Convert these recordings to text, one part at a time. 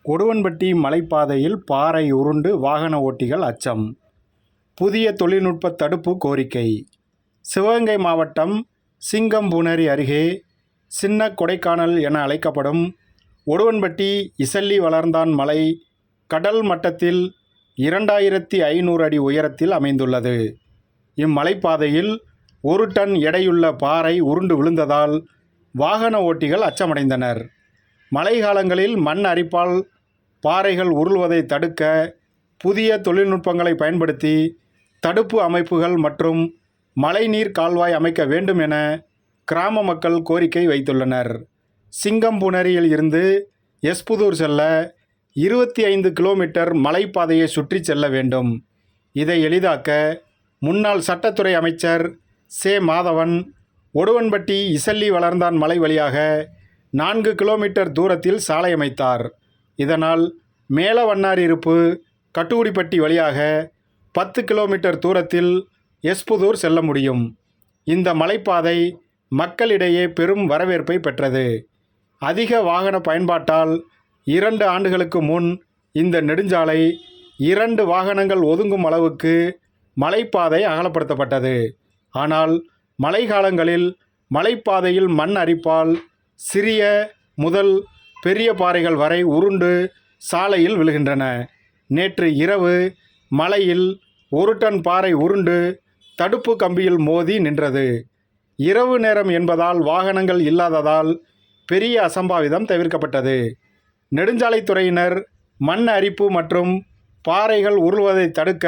கொடுவன்பட்டி மலைப்பாதையில் பாறை உருண்டு வாகன ஓட்டிகள் அச்சம். புதிய தொழில்நுட்ப தடுப்பு கோரிக்கை. சிவகங்கை மாவட்டம் சிங்கம்புணரி அருகே சின்ன கொடைக்கானல் என அழைக்கப்படும் கொடுவன்பட்டி இசல்லி வளர்ந்தான் மலை கடல் மட்டத்தில் 2500 அடி உயரத்தில் அமைந்துள்ளது. இம்மலைப்பாதையில் 1 டன் எடையுள்ள பாறை உருண்டு விழுந்ததால் வாகன ஓட்டிகள் அச்சமடைந்தனர். மழை காலங்களில் மண் அரிப்பால் பாறைகள் உருள்வதை தடுக்க புதிய தொழில்நுட்பங்களை பயன்படுத்தி தடுப்பு அமைப்புகள் மற்றும் மழைநீர் கால்வாய் அமைக்க வேண்டும் என கிராம மக்கள் கோரிக்கை வைத்துள்ளனர். சிங்கம்புணரியில் இருந்து எஸ்புதூர் செல்ல 25 கிலோமீட்டர் மலைப்பாதையை சுற்றி செல்ல வேண்டும். இதை எளிதாக்க முன்னாள் சட்டத்துறை அமைச்சர் சே. மாதவன் கொடுவன்பட்டி இசல்லி வளர்ந்தான் மலை வழியாக 4 கிலோமீட்டர் தூரத்தில் சாலை அமைத்தார். இதனால் மேலவண்ணாரிருப்பு கட்டுகுடிப்பட்டி வழியாக 10 கிலோமீட்டர் தூரத்தில் எஸ்புதூர் செல்ல முடியும். இந்த மலைப்பாதை மக்களிடையே பெரும் வரவேற்பை பெற்றது. அதிக வாகன பயன்பாட்டால் 2 ஆண்டுகளுக்கு முன் இந்த நெடுஞ்சாலை 2 வாகனங்கள் ஒதுங்கும் அளவுக்கு மலைப்பாதை அகலப்படுத்தப்பட்டது. ஆனால் மழை காலங்களில் மலைப்பாதையில் மண் அரிப்பால் சிறிய முதல் பெரிய பாறைகள் வரை உருண்டு சாலையில் விழுகின்றன. நேற்று இரவு மழையில் 1 டன் பாறை உருண்டு தடுப்பு கம்பியில் மோதி நின்றது. இரவு நேரம் என்பதால் வாகனங்கள் இல்லாததால் பெரிய அசம்பாவிதம் தவிர்க்கப்பட்டது. நெடுஞ்சாலைத்துறையினர் மண் அரிப்பு மற்றும் பாறைகள் உருள்வதை தடுக்க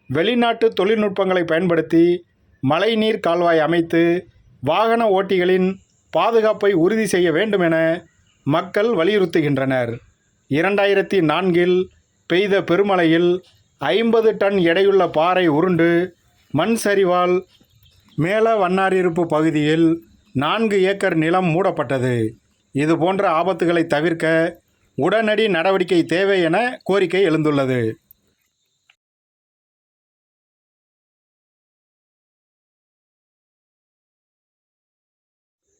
வெளிநாட்டு தொழில்நுட்பங்களை பயன்படுத்தி மழைநீர் கால்வாய் அமைத்து வாகன ஓட்டிகளின் பாதுகாப்பை உறுதி செய்ய வேண்டும் என மக்கள் வலியுறுத்துகின்றனர். 2004இல் பெய்த பெருமழையில் 50 டன் எடையுள்ள பாறை உருண்டு மண் சரிவால் மேலவண்ணாரிருப்பு பகுதியில் 4 ஏக்கர் நிலம் மூடப்பட்டது. இதுபோன்ற ஆபத்துகளை தவிர்க்க உடனடி நடவடிக்கை தேவை என கோரிக்கை எழுந்துள்ளது.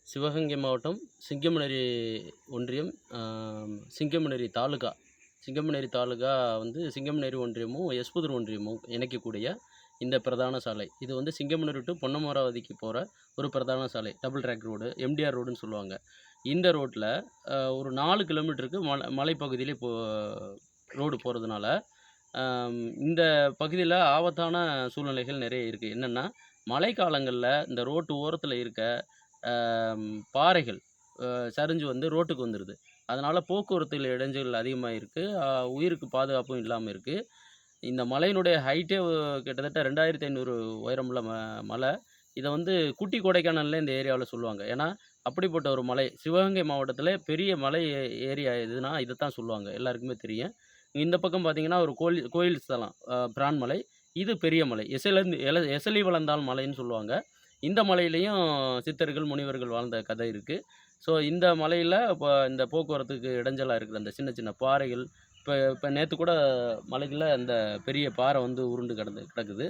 சிவகங்கை மாவட்டம் சிங்கம்புணரி ஒன்றியம், சிங்கம்புணரி தாலுகா. சிங்கம்புணரி தாலுகா சிங்கம்புணரி ஒன்றியமும் எஸ்புதூர் ஒன்றியமும் இணைக்கக்கூடிய இந்த பிரதான சாலை. இது சிங்கம்புணரி டு பொன்னமராவதிக்கு போகிற ஒரு பிரதான சாலை. டபுள் ட்ராக் ரோடு, எம்டிஆர் ரோடுன்னு சொல்லுவாங்க. இந்த ரோட்டில் ஒரு 4 கிலோமீட்டருக்கு மலைப்பகுதியிலே ரோடு போகிறதுனால இந்த பகுதியில் ஆபத்தான சூழ்நிலைகள் நிறைய இருக்குது. என்னென்னா, மழை காலங்களில் இந்த ரோட்டு ஓரத்தில் இருக்க பாறைகள் சரிஞ்சு ரோட்டுக்கு வந்துடுது. அதனால் போக்குவரத்தில் இடைஞ்சல் அதிகமாக இருக்குது. உயிருக்கு பாதுகாப்பும் இல்லாமல் இருக்குது. இந்த மலையினுடைய ஹைட்டே கிட்டத்தட்ட 2500 உயரமுள்ள மலை. இதை குட்டி கொடைக்கானல்ல இந்த ஏரியாவில் சொல்லுவாங்க. ஏன்னா அப்படிப்பட்ட ஒரு மலை. சிவகங்கை மாவட்டத்தில் பெரிய மலை ஏரியா எதுனா இதை தான் சொல்லுவாங்க. எல்லாருக்குமே தெரியும். இந்த பக்கம் பார்த்திங்கன்னா ஒரு கோயில் ஸ்தலம் பிரான்மலை. இது பெரிய மலை. எசலி வளர்ந்தால் மலைன்னு சொல்லுவாங்க. இந்த மலையிலையும் சித்தர்கள் முனிவர்கள் வாழ்ந்த கதை இருக்குது. ஸோ இந்த மலையில் இப்போ இந்த போக்குவரத்துக்கு இடைஞ்சலாக இருக்கிற அந்த சின்ன சின்ன பாறைகள், இப்போ நேற்று கூட மலையில் அந்த பெரிய பாறை உருண்டு கிடக்குது.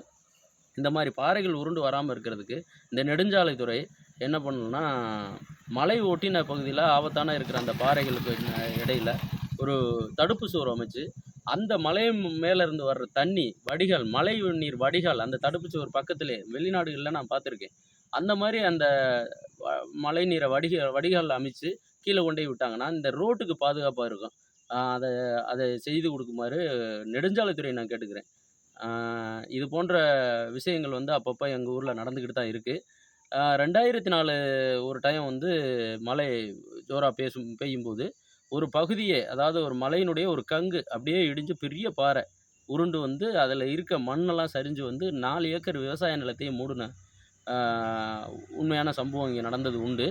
இந்த மாதிரி பாறைகள் உருண்டு வராமல் இருக்கிறதுக்கு இந்த நெடுஞ்சாலைத்துறை என்ன பண்ணணும்னா, மலை ஒட்டின பகுதியில் ஆபத்தான இருக்கிற அந்த பாறைகளுக்கு இடையில் ஒரு தடுப்பு சுவர் அமைச்சு அந்த மலை மேலேருந்து வர்ற தண்ணி வடிகால், மழை நீர் வடிகால் அந்த தடுப்பு சுவர் பக்கத்திலே வெளிநாடுகளில் நான் பார்த்துருக்கேன். அந்த மாதிரி அந்த மழை நீரை வடிகால் அமைச்சு கீழே கொண்டு போய் விட்டாங்கன்னா இந்த ரோட்டுக்கு பாதுகாப்பாக இருக்கும். அதை செய்து கொடுக்குமாறு நெடுஞ்சாலைத்துறை நான் கேட்டுக்கிறேன். இது போன்ற விஷயங்கள் அப்பப்போ எங்கள் ஊரில் நடந்துக்கிட்டு தான் இருக்குது. 2004 ஒரு டைம் மழை ஜோராக பெய்யும்போது ஒரு பகுதியே, அதாவது ஒரு மலையினுடைய ஒரு கங்கு அப்படியே இடிஞ்சு பெரிய பாறை உருண்டு அதில் இருக்க மண்ணெல்லாம் சரிஞ்சு 4 ஏக்கர் விவசாய நிலத்தையும் மூடின உண்மையான சம்பவம் இங்கே நடந்தது உண்டு.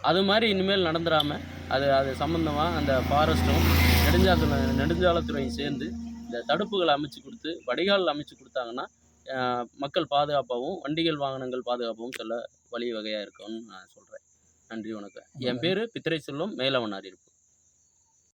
அது மாதிரி இனிமேல் நடந்துடாமல் அது சம்மந்தமாக அந்த ஃபாரஸ்ட்டும் நெடுஞ்சாலைத்துறையும் சேர்ந்து இந்த தடுப்புகளை அமைச்சு கொடுத்து வடிகால் அமைச்சு கொடுத்தாங்கன்னா மக்கள் பாதுகாப்பாகவும் வண்டிகள் வாகனங்கள் பாதுகாப்பாகவும் செல்ல வழிவகையாக இருக்கும்னு நான் சொல்கிறேன். நன்றி, வணக்கம். என் பேர் பித்திரை செல்வம், மேலவண்ணாரிருப்பு.